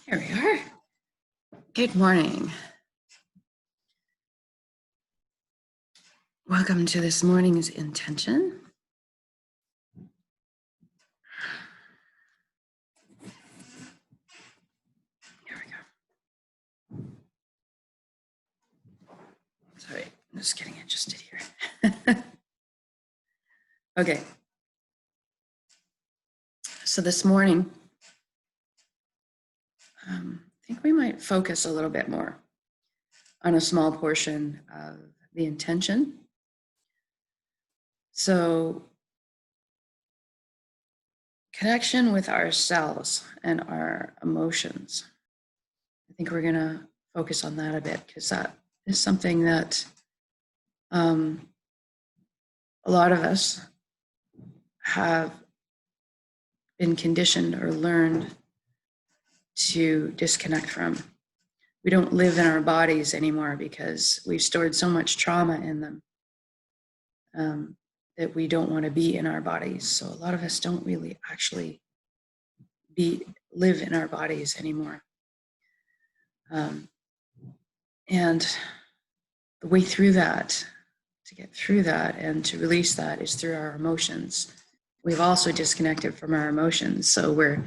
Here we are. Good morning. Welcome to this morning's intention. Here we go. Sorry, I'm just getting adjusted here. Okay. So this morning, I think we might focus a little bit more on a small portion of the intention. So connection with ourselves and our emotions. I think we're going to focus on that a bit because that is something that a lot of us have been conditioned or learned to disconnect from. We don't live in our bodies anymore because we've stored so much trauma in them that we don't want to be in our bodies. So a lot of us don't really actually live in our bodies anymore. And the way through that, to get through that and to release that, is through our emotions. We've also disconnected from our emotions. So we're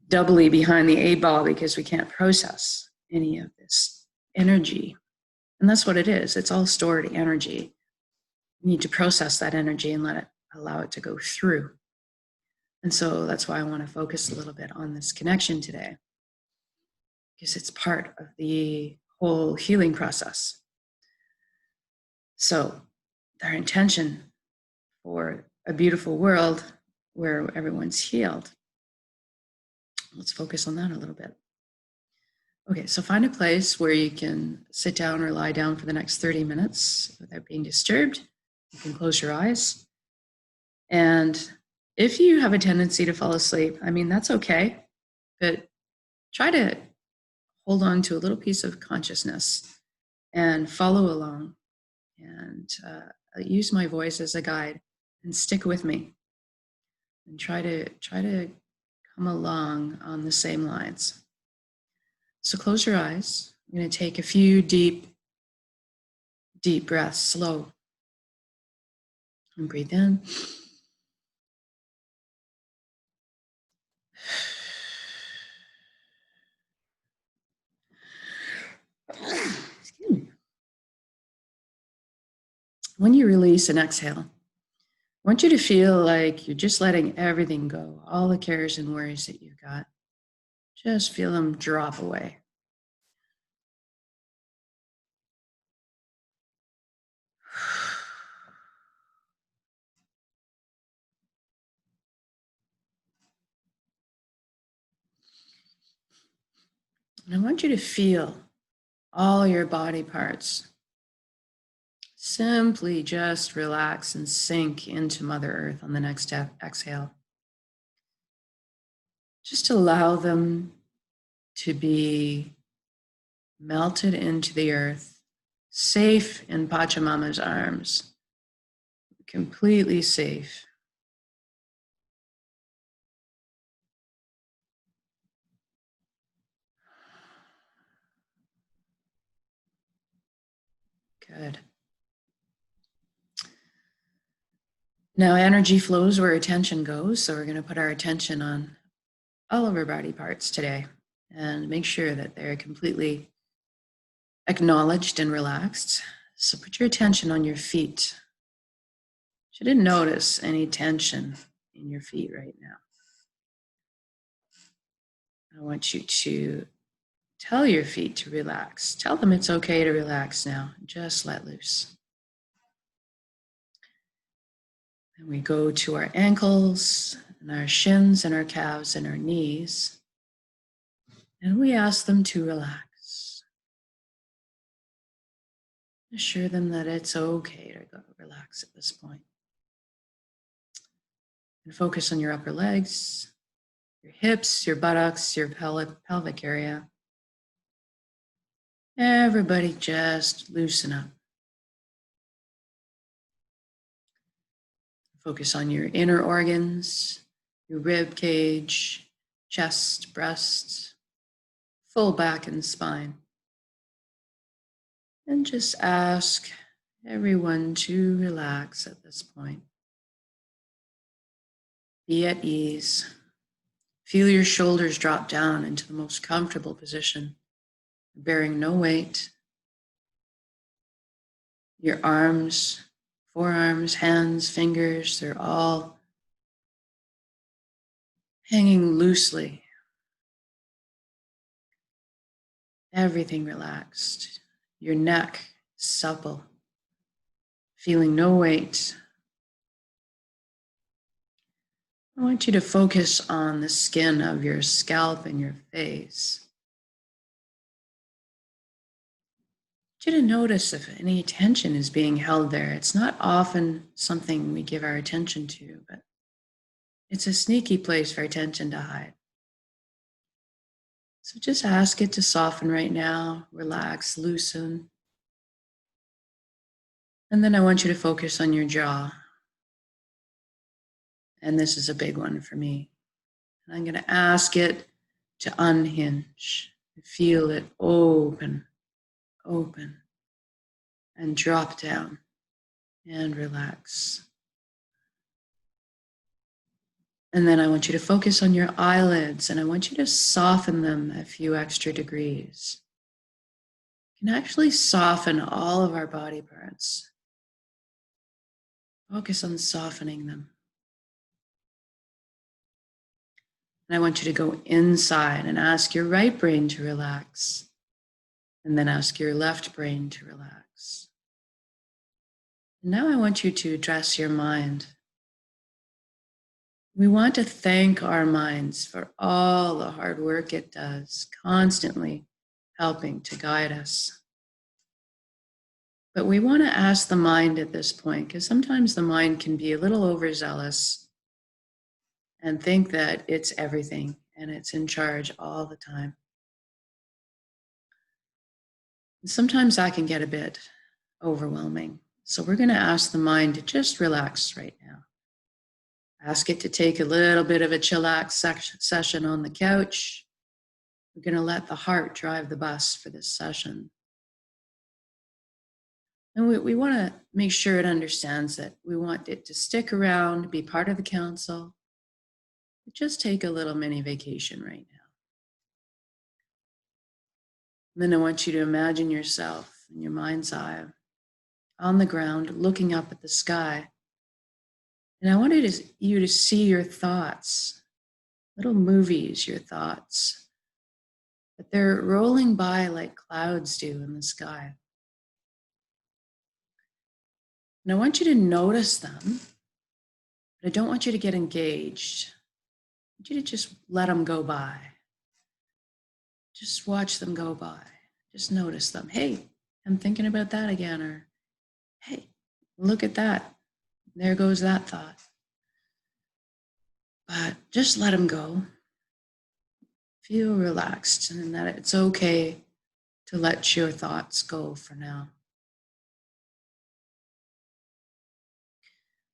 doubly behind the 8 ball because we can't process any of this energy. And that's what it is. It's all stored energy. You need to process that energy and allow it to go through. And so that's why I want to focus a little bit on this connection today, because it's part of the whole healing process. So our intention for a beautiful world where everyone's healed. Let's focus on that a little bit. Okay, so find a place where you can sit down or lie down for the next 30 minutes without being disturbed. You can close your eyes. And if you have a tendency to fall asleep, I mean, that's okay, but try to hold on to a little piece of consciousness and follow along and use my voice as a guide and stick with me and try to come along on the same lines. So close your eyes. I'm going to take a few deep breaths, slow. And breathe in. Excuse me. When you release and exhale, I want you to feel like you're just letting everything go, all the cares and worries that you've got. Just feel them drop away. And I want you to feel all your body parts simply just relax and sink into Mother Earth on the next exhale. Just allow them to be melted into the earth, safe in Pachamama's arms, completely safe. Good. Now energy flows where attention goes, so we're going to put our attention on all of our body parts today and make sure that they're completely acknowledged and relaxed. So put your attention on your feet. You didn't notice any tension in your feet right now. I want you to tell your feet to relax. Tell them it's okay to relax now. Just let loose. And we go to our ankles and our shins and our calves and our knees. And we ask them to relax. Assure them that it's okay to go relax at this point. And focus on your upper legs, your hips, your buttocks, your pelvic area. Everybody just loosen up. Focus on your inner organs, your rib cage, chest, breast, full back and spine. And just ask everyone to relax at this point. Be at ease. Feel your shoulders drop down into the most comfortable position, bearing no weight. Your arms, forearms, hands, fingers, they're all hanging loosely. Everything relaxed. Your neck supple, feeling no weight. I want you to focus on the skin of your scalp and your face. I want you to notice if any tension is being held there. It's not often something we give our attention to, but it's a sneaky place for attention to hide. So just ask it to soften right now, relax, loosen. And then I want you to focus on your jaw. And this is a big one for me. And I'm going to ask it to unhinge. Feel it open, open, and drop down and relax. And then I want you to focus on your eyelids, and I want you to soften them a few extra degrees. You can actually soften all of our body parts. Focus on softening them. And I want you to go inside and ask your right brain to relax. And then ask your left brain to relax. And now I want you to address your mind. We want to thank our minds for all the hard work it does, constantly helping to guide us. But we want to ask the mind at this point, because sometimes the mind can be a little overzealous and think that it's everything and it's in charge all the time. And sometimes that can get a bit overwhelming. So we're going to ask the mind to just relax right now. Ask it to take a little bit of a chillax session on the couch. We're going to let the heart drive the bus for this session. And we want to make sure it understands that we want it to stick around, be part of the council, but just take a little mini vacation right now. And then I want you to imagine yourself in your mind's eye on the ground, looking up at the sky. And I wanted you to see your thoughts, little movies, your thoughts, but they're rolling by like clouds do in the sky. And I want you to notice them, but I don't want you to get engaged. I want you to just let them go by. Just watch them go by. Just notice them. Hey, I'm thinking about that again. Or, hey, look at that. There goes that thought. But just let them go. Feel relaxed and that it's okay to let your thoughts go for now.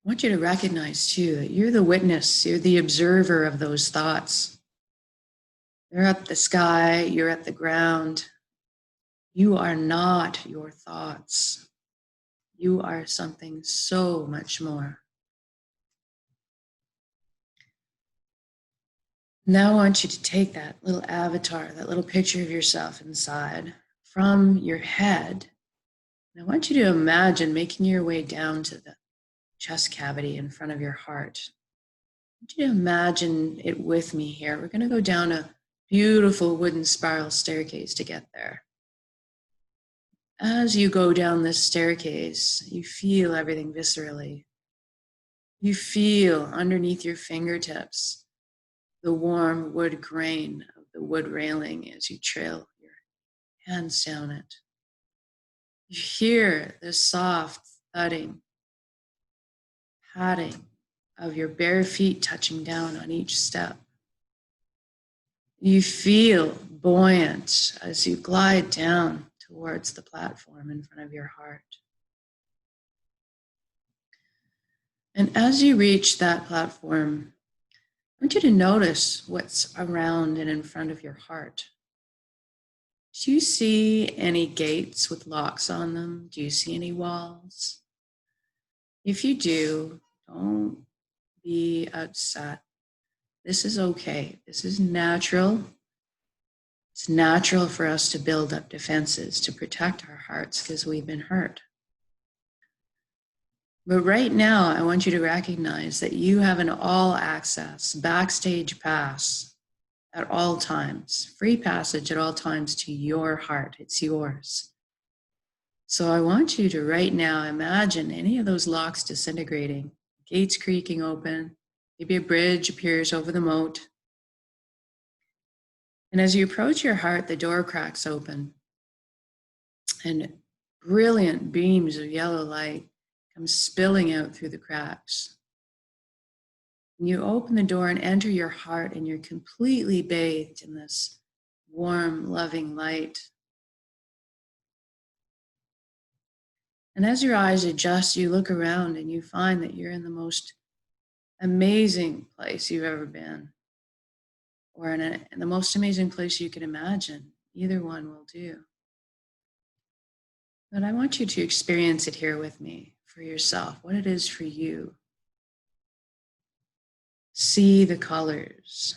I want you to recognize too that you're the witness, you're the observer of those thoughts. They're at the sky, you're at the ground. You are not your thoughts. You are something so much more. Now I want you to take that little avatar, that little picture of yourself inside from your head. And I want you to imagine making your way down to the chest cavity in front of your heart. I want you to imagine it with me here. We're going to go down a beautiful wooden spiral staircase to get there. As you go down this staircase, you feel everything viscerally. You feel underneath your fingertips the warm wood grain of the wood railing as you trail your hands down it. You hear the soft thudding, padding of your bare feet touching down on each step. You feel buoyant as you glide down towards the platform in front of your heart. And as you reach that platform, I want you to notice what's around and in front of your heart. Do you see any gates with locks on them? Do you see any walls? If you do, don't be upset. This is okay. This is natural. It's natural for us to build up defenses to protect our hearts because we've been hurt. But right now, I want you to recognize that you have an all access backstage pass at all times, free passage at all times to your heart. It's yours. So I want you to right now imagine any of those locks disintegrating, gates creaking open, maybe a bridge appears over the moat. And as you approach your heart, the door cracks open and brilliant beams of yellow light come spilling out through the cracks. And you open the door and enter your heart, and you're completely bathed in this warm, loving light. And as your eyes adjust, you look around and you find that you're in the most amazing place you've ever been, or in the most amazing place you can imagine. Either one will do. But I want you to experience it here with me for yourself, what it is for you. See the colors,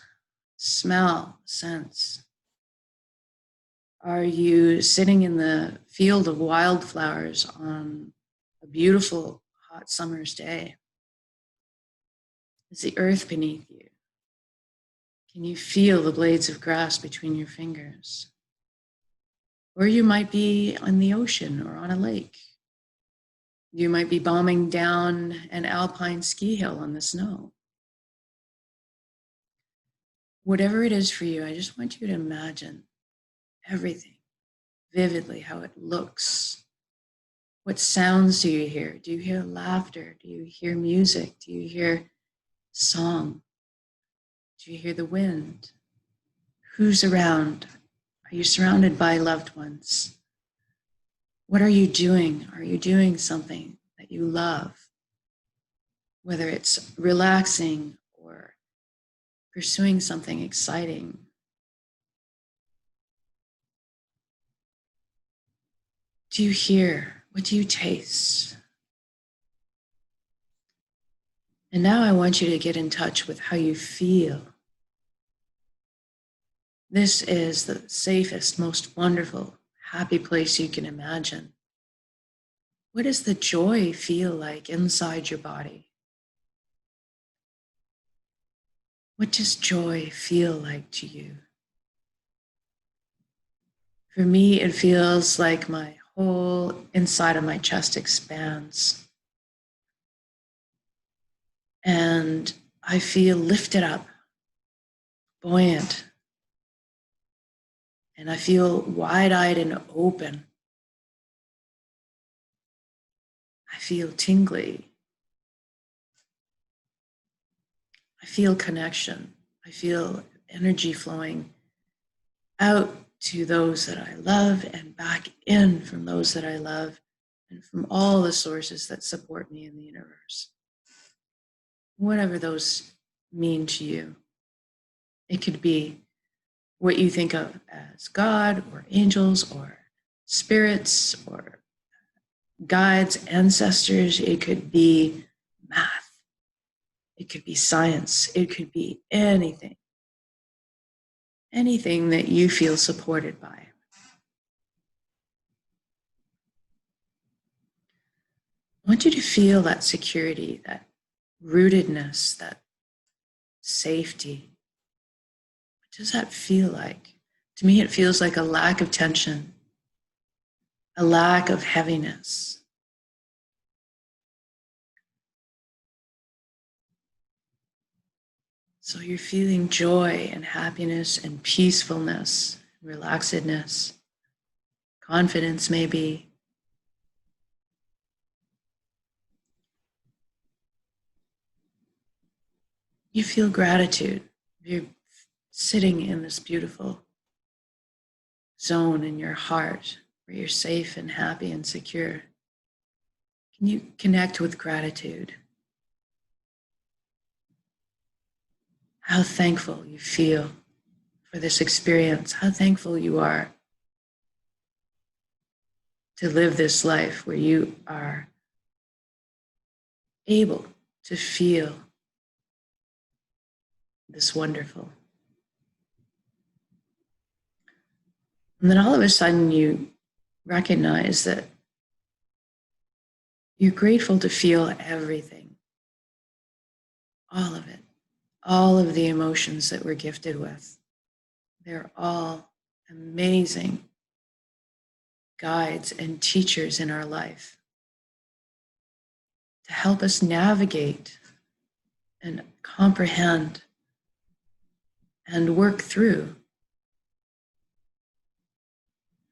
smell, sense. Are you sitting in the field of wildflowers on a beautiful hot summer's day? Is the earth beneath you? Can you feel the blades of grass between your fingers? Or you might be on the ocean or on a lake. You might be bombing down an alpine ski hill on the snow. Whatever it is for you, I just want you to imagine everything vividly, how it looks. What sounds do you hear? Do you hear laughter? Do you hear music? Do you hear song? Do you hear the wind? Who's around? Are you surrounded by loved ones? What are you doing? Are you doing something that you love? Whether it's relaxing or pursuing something exciting. Do you hear? What do you taste? And now I want you to get in touch with how you feel. This is the safest, most wonderful, happy place you can imagine. What does the joy feel like inside your body? What does joy feel like to you? For me, it feels like my whole inside of my chest expands. And I feel lifted up, buoyant. And I feel wide-eyed and open. I feel tingly. I feel connection. I feel energy flowing out to those that I love and back in from those that I love and from all the sources that support me in the universe. Whatever those mean to you. It could be what you think of as God or angels or spirits or guides, ancestors. It could be math. It could be science. It could be anything. Anything that you feel supported by. I want you to feel that security, that rootedness, that safety. What does that feel like? To me, it feels like a lack of tension, a lack of heaviness. So you're feeling joy and happiness and peacefulness, relaxedness, confidence maybe. You feel gratitude. You're sitting in this beautiful zone in your heart where you're safe and happy and secure. Can you connect with gratitude? How thankful you feel for this experience, how thankful you are to live this life where you are able to feel this wonderful. And then all of a sudden you recognize that you're grateful to feel everything, all of it, all of the emotions that we're gifted with. They're all amazing guides and teachers in our life to help us navigate and comprehend and work through.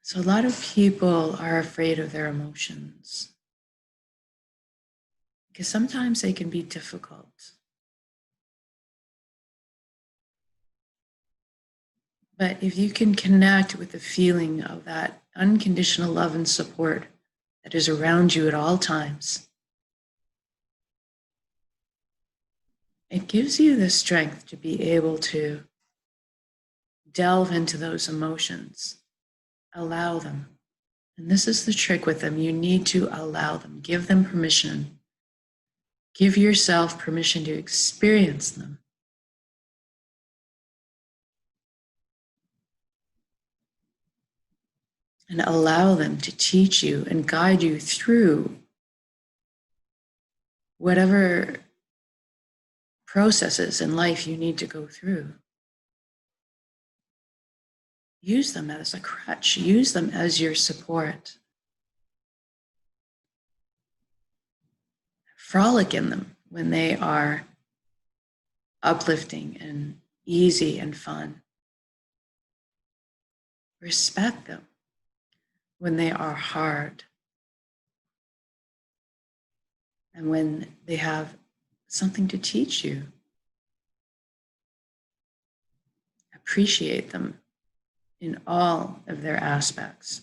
So a lot of people are afraid of their emotions because sometimes they can be difficult. But if you can connect with the feeling of that unconditional love and support that is around you at all times, it gives you the strength to be able to delve into those emotions, allow them. And this is the trick with them. You need to allow them, give them permission. Give yourself permission to experience them. And allow them to teach you and guide you through whatever processes in life you need to go through. Use them as a crutch. Use them as your support. Frolic in them when they are uplifting and easy and fun. Respect them when they are hard and when they have something to teach you. Appreciate them in all of their aspects.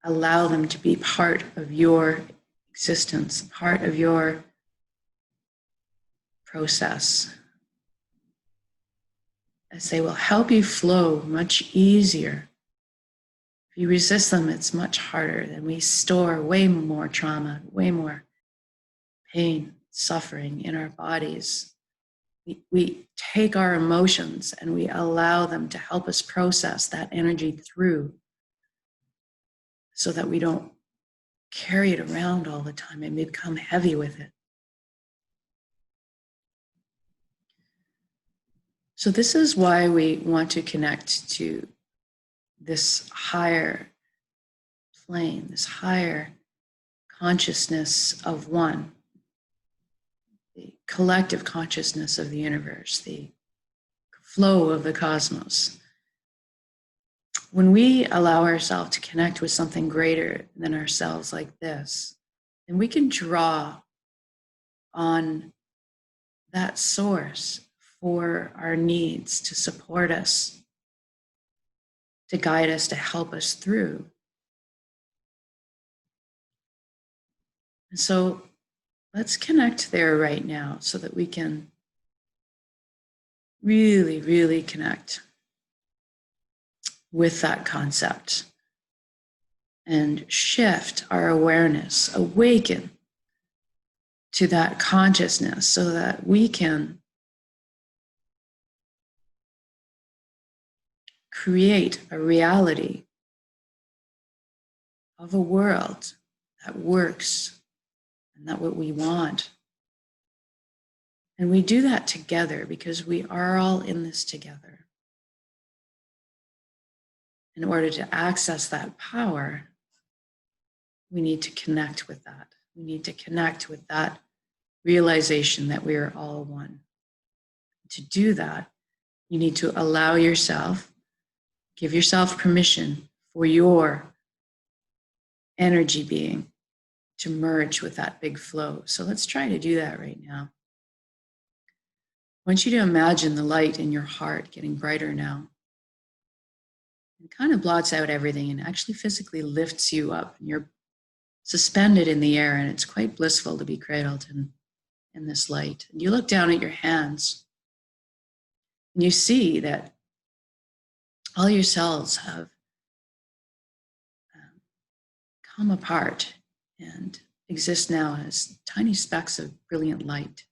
Allow them to be part of your existence, part of your process, as they will help you flow much easier. If you resist them, it's much harder. Then we store way more trauma, way more pain, suffering in our bodies. We take our emotions and we allow them to help us process that energy through so that we don't carry it around all the time and become heavy with it. So this is why we want to connect to this higher plane, this higher consciousness of one, the collective consciousness of the universe, the flow of the cosmos. When we allow ourselves to connect with something greater than ourselves like this, then we can draw on that source for our needs, to support us, to guide us, to help us through. And so let's connect there right now so that we can really, really connect with that concept and shift our awareness, awaken to that consciousness so that we can create a reality of a world that works and that what we want. And we do that together because we are all in this together. In order to access that power, we need to connect with that. We need to connect with that realization that we are all one. To do that, you need to allow yourself, give yourself permission for your energy being to merge with that big flow. So let's try to do that right now. I want you to imagine the light in your heart getting brighter now. It kind of blots out everything and actually physically lifts you up. And you're suspended in the air, and it's quite blissful to be cradled in this light. And you look down at your hands, and you see that all your cells have come apart and exist now as tiny specks of brilliant light,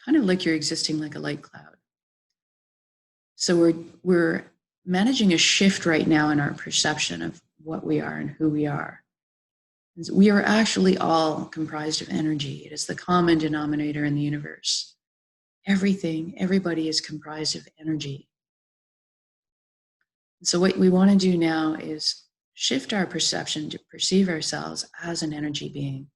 kind of like you're existing like a light cloud. So we're managing a shift right now in our perception of what we are and who we are. We are actually all comprised of energy. It is the common denominator in the universe. Everything, everybody is comprised of energy. So what we want to do now is shift our perception to perceive ourselves as an energy being.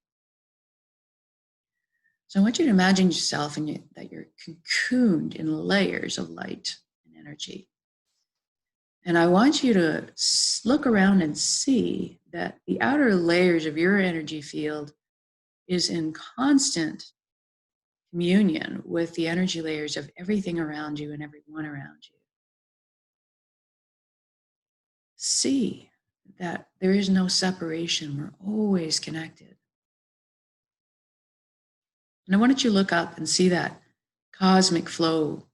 So I want you to imagine yourself that you're cocooned in layers of light and energy. And I want you to look around and see that the outer layers of your energy field is in constant communion with the energy layers of everything around you and everyone around you. See that there is no separation. We're always connected. And I want you to look up and see that cosmic flow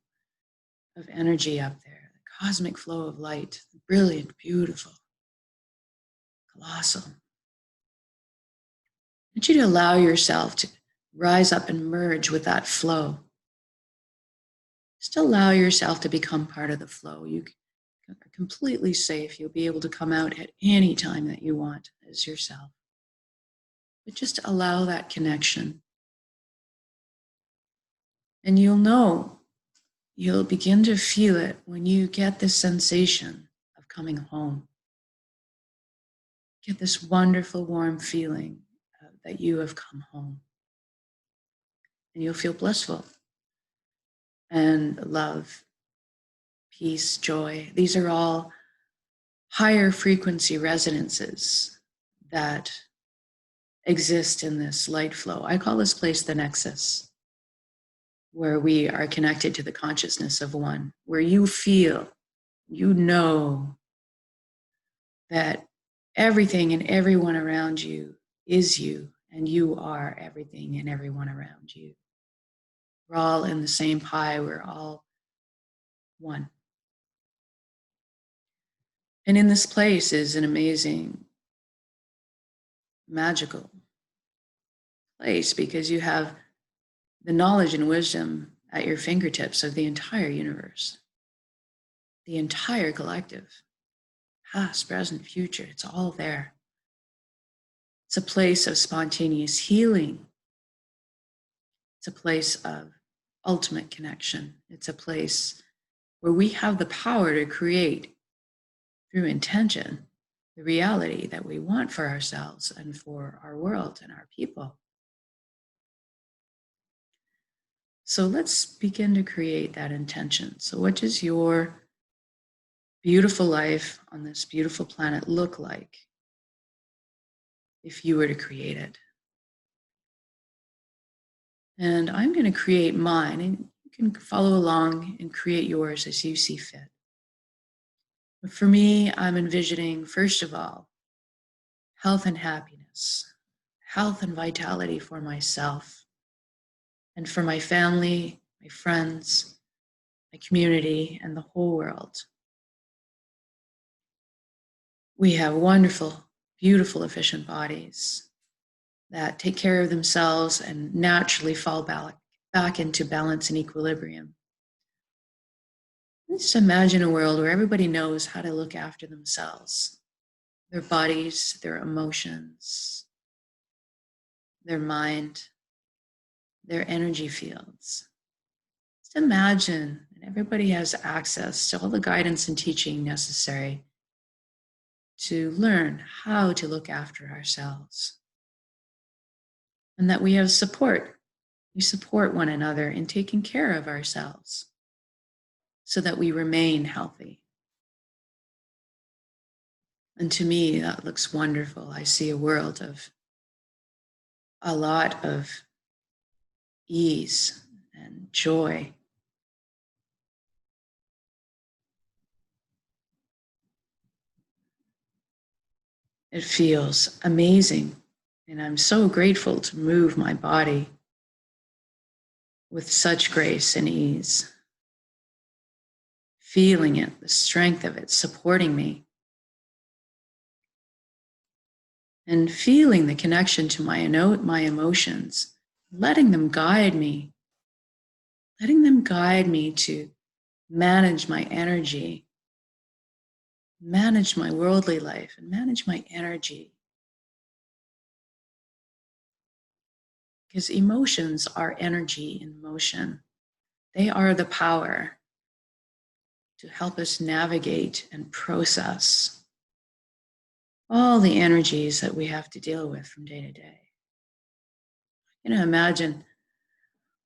of energy up there, the cosmic flow of light, brilliant, beautiful, colossal. I want you to allow yourself to rise up and merge with that flow. Just allow yourself to become part of the flow. You are completely safe. You'll be able to come out at any time that you want as yourself. But just allow that connection. And you'll begin to feel it when you get this sensation of coming home. Get this wonderful, warm feeling that you have come home. And you'll feel blissful. And love, peace, joy. These are all higher frequency resonances that exist in this light flow. I call this place the nexus, where we are connected to the consciousness of one, where you feel, you know that everything and everyone around you is you, and you are everything and everyone around you. We're all in the same pie. We're all one. And in this place is an amazing, magical place because you have the knowledge and wisdom at your fingertips of the entire universe, the entire collective, past, present, future. It's all there. It's a place of spontaneous healing. It's a place of ultimate connection. It's a place where we have the power to create through intention the reality that we want for ourselves and for our world and our people. So let's begin to create that intention. So what does your beautiful life on this beautiful planet look like if you were to create it? And I'm going to create mine, and you can follow along and create yours as you see fit. But for me, I'm envisioning, first of all, health and happiness, health and vitality for myself and for my family, my friends, my community, and the whole world. We have wonderful, beautiful, efficient bodies that take care of themselves and naturally fall back into balance and equilibrium. Just imagine a world where everybody knows how to look after themselves, their bodies, their emotions, their mind, their energy fields. Just imagine that everybody has access to all the guidance and teaching necessary to learn how to look after ourselves. And that we have support. We support one another in taking care of ourselves so that we remain healthy. And to me, that looks wonderful. I see a world of a lot of ease and joy. It feels amazing. And I'm so grateful to move my body with such grace and ease. Feeling it, the strength of it supporting me. and feeling the connection to my emotions, letting them guide me to manage my energy, manage my worldly life, and manage my energy. Because emotions are energy in motion. They are the power to help us navigate and process all the energies that we have to deal with from day to day. Imagine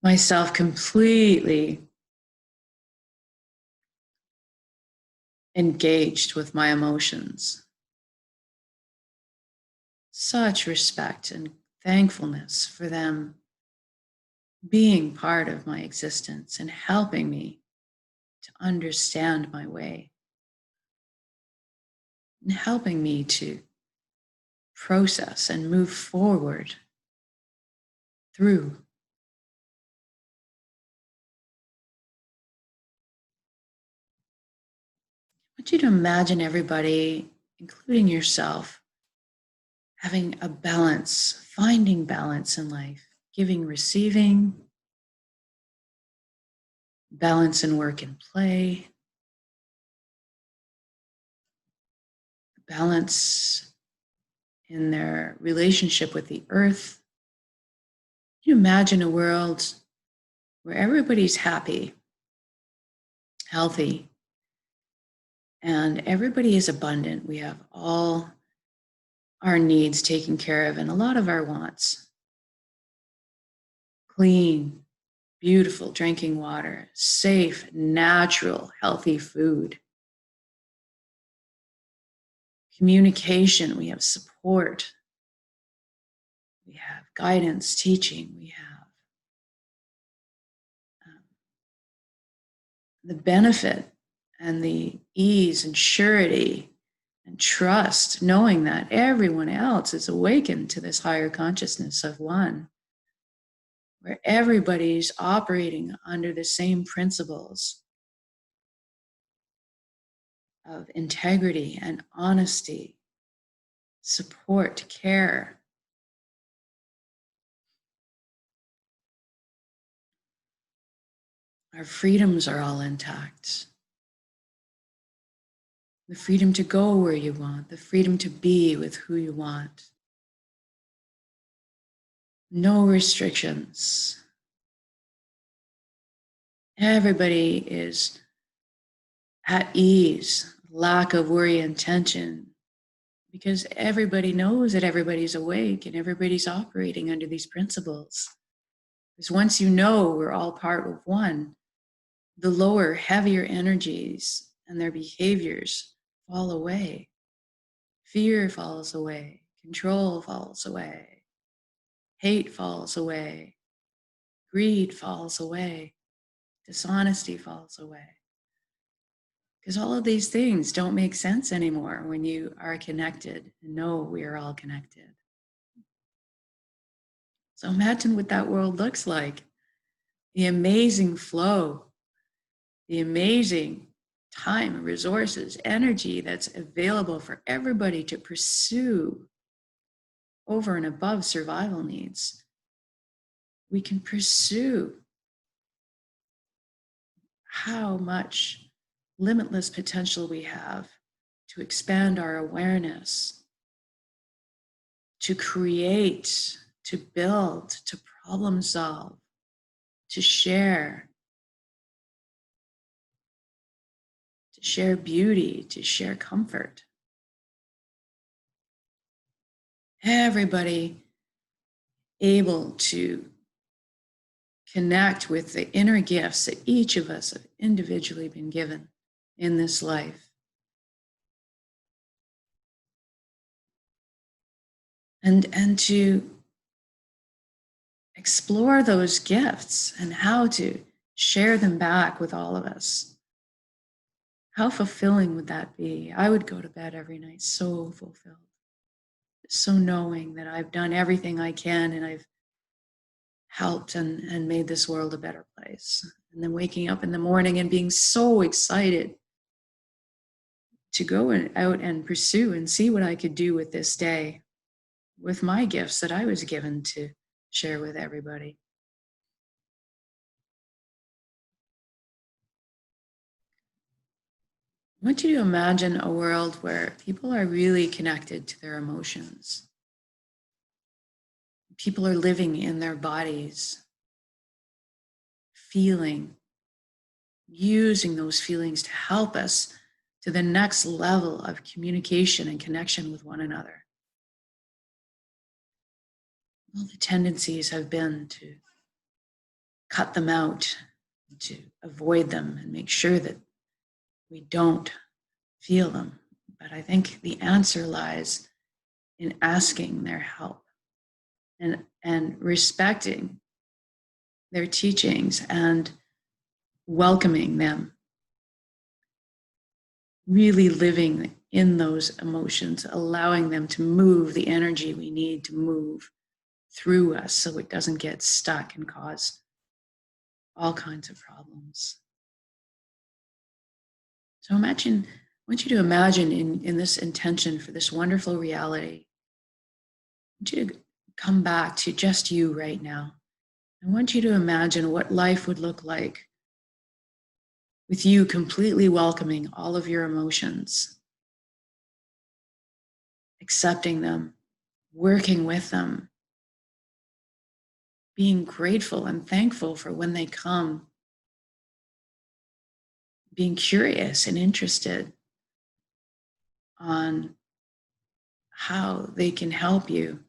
myself completely engaged with my emotions. Such respect and thankfulness for them being part of my existence and helping me to understand my way and helping me to process and move forward through. I want you to imagine everybody, including yourself, having a balance, finding balance in life, giving, receiving, balance in work and play, balance in their relationship with the earth. Can you imagine a world where everybody's happy, healthy, and everybody is abundant? We have all our needs taken care of and a lot of our wants. Clean, beautiful drinking water, safe, natural, healthy food. Communication, we have support. We have guidance, teaching. We have the benefit and the ease and surety and trust, knowing that everyone else is awakened to this higher consciousness of one, where everybody's operating under the same principles of integrity and honesty, support, care. Our freedoms are all intact. The freedom to go where you want, the freedom to be with who you want. No restrictions. Everybody is at ease, lack of worry and tension, because everybody knows that everybody's awake and everybody's operating under these principles. Because once you know we're all part of one, the lower, heavier energies and their behaviors fall away. Fear falls away. Control falls away. Hate falls away. Greed falls away. Dishonesty falls away. Because all of these things don't make sense anymore when you are connected and know we are all connected. So imagine what that world looks like. The amazing flow, the amazing time, resources, energy that's available for everybody to pursue over and above survival needs. We can pursue how much limitless potential we have to expand our awareness, to create, to build, to problem solve, to share beauty, to share comfort. Everybody able to connect with the inner gifts that each of us have individually been given in this life. And to explore those gifts and how to share them back with all of us. How fulfilling would that be? I would go to bed every night so fulfilled, so knowing that I've done everything I can and I've helped and made this world a better place. And then waking up in the morning and being so excited to go out and pursue and see what I could do with this day. with my gifts that I was given to share with everybody. I want you to imagine a world where people are really connected to their emotions. People are living in their bodies, feeling, using those feelings to help us to the next level of communication and connection with one another. All the tendencies have been to cut them out, to avoid them and make sure that we don't feel them. But I think the answer lies in asking their help and respecting their teachings and welcoming them, really living in those emotions, allowing them to move the energy we need to move through us so it doesn't get stuck and cause all kinds of problems. So I want you to imagine in this intention for this wonderful reality, I want you to come back to just you right now. I want you to imagine what life would look like with you completely welcoming all of your emotions, accepting them, working with them, being grateful and thankful for when they come, being curious and interested on how they can help you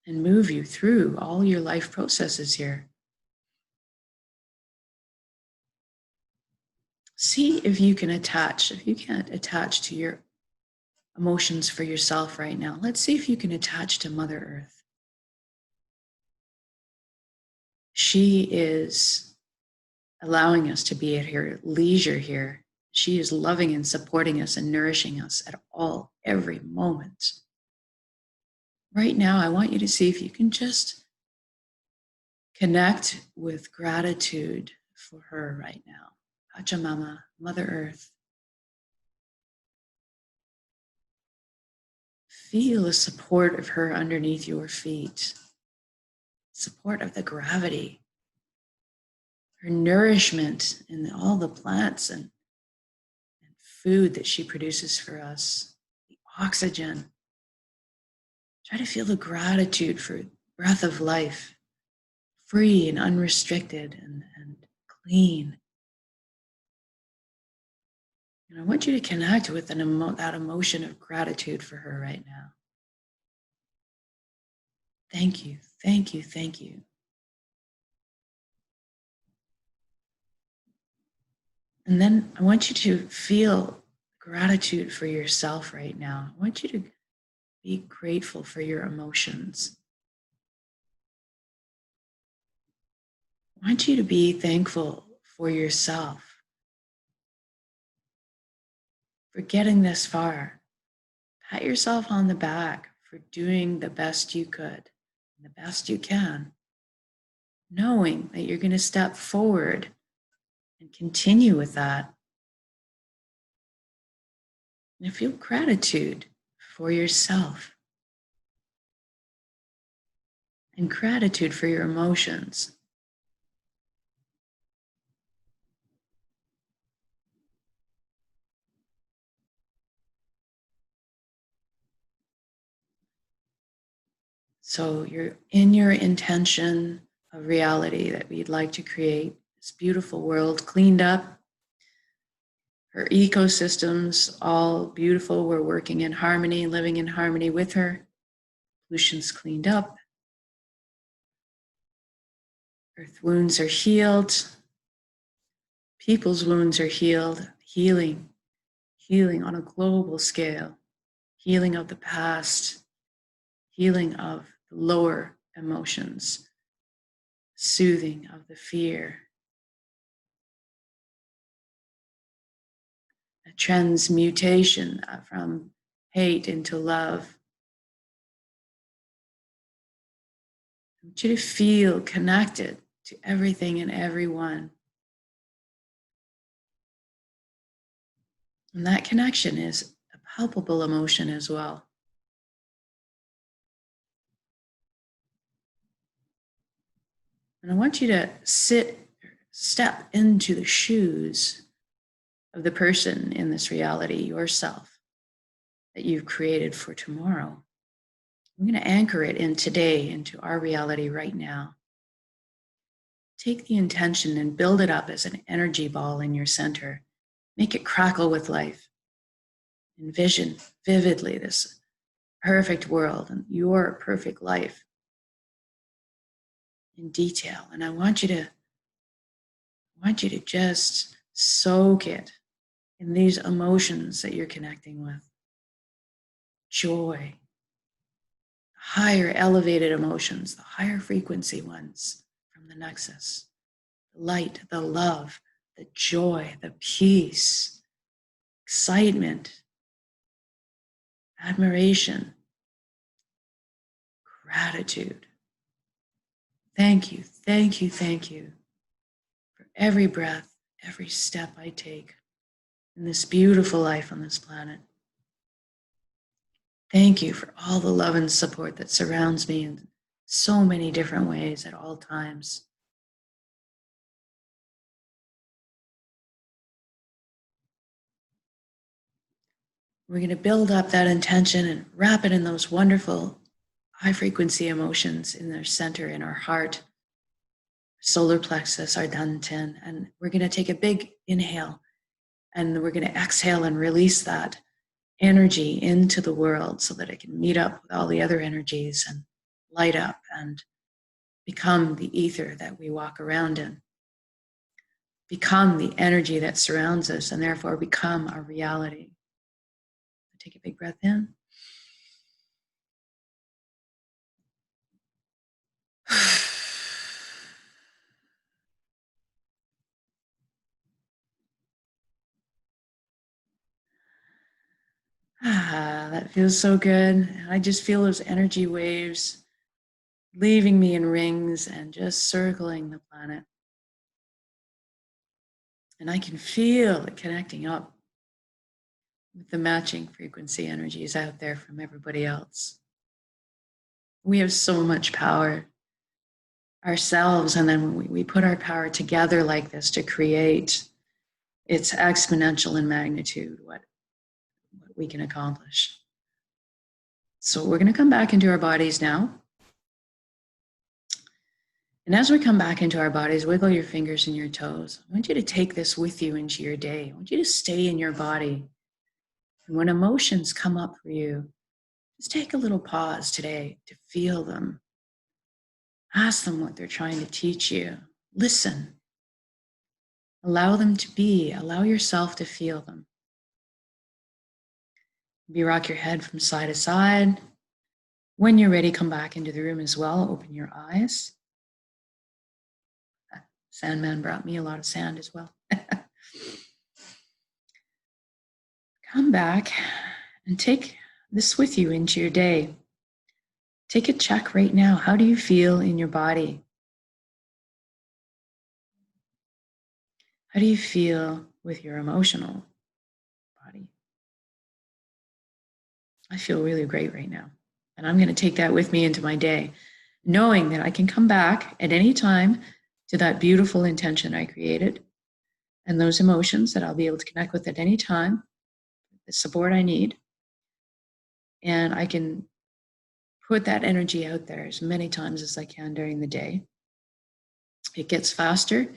and move you through all your life processes here. See if you can attach. If you can't attach to your emotions for yourself right now, let's see if you can attach to Mother Earth. She is allowing us to be at her leisure here. She is loving and supporting us and nourishing us at every moment. Right now, I want you to see if you can just connect with gratitude for her right now. Pachamama, Mother Earth. Feel the support of her underneath your feet, support of the gravity, her nourishment in all the plants and food that she produces for us, the oxygen. Try to feel the gratitude for breath of life, free and unrestricted and clean. And I want you to connect with that emotion of gratitude for her right now. Thank you, thank you, thank you. And then I want you to feel gratitude for yourself right now. I want you to be grateful for your emotions. I want you to be thankful for yourself for getting this far. Pat yourself on the back for doing the best you could, the best you can, knowing that you're going to step forward and continue with that. And feel gratitude for yourself and gratitude for your emotions. So you're in your intention of reality that we'd like to create this beautiful world cleaned up. Her ecosystems all beautiful. We're working in harmony, living in harmony with her. Pollution's cleaned up. Earth wounds are healed. People's wounds are healed. Healing on a global scale. Healing of the past. Healing of the lower emotions. Soothing of the fear. A transmutation from hate into love. I want you to feel connected to everything and everyone. And that connection is a palpable emotion as well. And I want you to step into the shoes of the person in this reality, yourself, that you've created for tomorrow. I'm going to anchor it in today, into our reality right now. Take the intention and build it up as an energy ball in your center. Make it crackle with life. Envision vividly this perfect world and your perfect life in detail. And I want you to just soak it in these emotions that you're connecting with. Joy, higher elevated emotions, the higher frequency ones from the nexus. The light, the love, the joy, the peace, excitement, admiration, gratitude. Thank you, thank you, thank you for every breath, every step I take in this beautiful life on this planet. Thank you for all the love and support that surrounds me in so many different ways at all times. We're going to build up that intention and wrap it in those wonderful high frequency emotions in their center, in our heart, solar plexus, our dantian. And we're going to take a big inhale and we're going to exhale and release that energy into the world so that it can meet up with all the other energies and light up and become the ether that we walk around in. Become the energy that surrounds us and therefore become our reality. Take a big breath in. That feels so good. I just feel those energy waves leaving me in rings and just circling the planet. And I can feel it connecting up with the matching frequency energies out there from everybody else. We have so much power ourselves, and then when we put our power together like this to create, it's exponential in magnitude what we can accomplish. So we're going to come back into our bodies now. And as we come back into our bodies, wiggle your fingers and your toes. I want you to take this with you into your day. I want you to stay in your body. And when emotions come up for you, just take a little pause today to feel them. Ask them what they're trying to teach you. Listen. Allow them to be. Allow yourself to feel them. Maybe rock your head from side to side. When you're ready, come back into the room as well. Open your eyes. Sandman brought me a lot of sand as well. Come back and take this with you into your day. Take a check right now. How do you feel in your body? How do you feel with your emotional body? I feel really great right now. And I'm going to take that with me into my day, knowing that I can come back at any time to that beautiful intention I created and those emotions that I'll be able to connect with at any time, the support I need. And I can put that energy out there as many times as I can during the day. It gets faster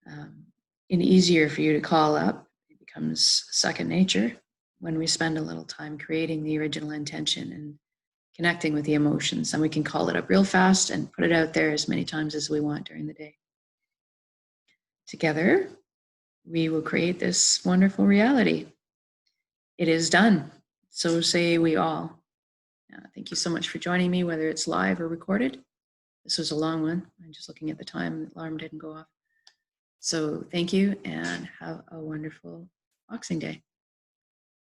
and easier for you to call up. It becomes second nature when we spend a little time creating the original intention and connecting with the emotions. And we can call it up real fast and put it out there as many times as we want during the day. Together, we will create this wonderful reality. It is done. So say we all. Thank you so much for joining me, whether it's live or recorded. This was a long one. I'm just looking at the time. The alarm didn't go off. So thank you and have a wonderful Boxing Day.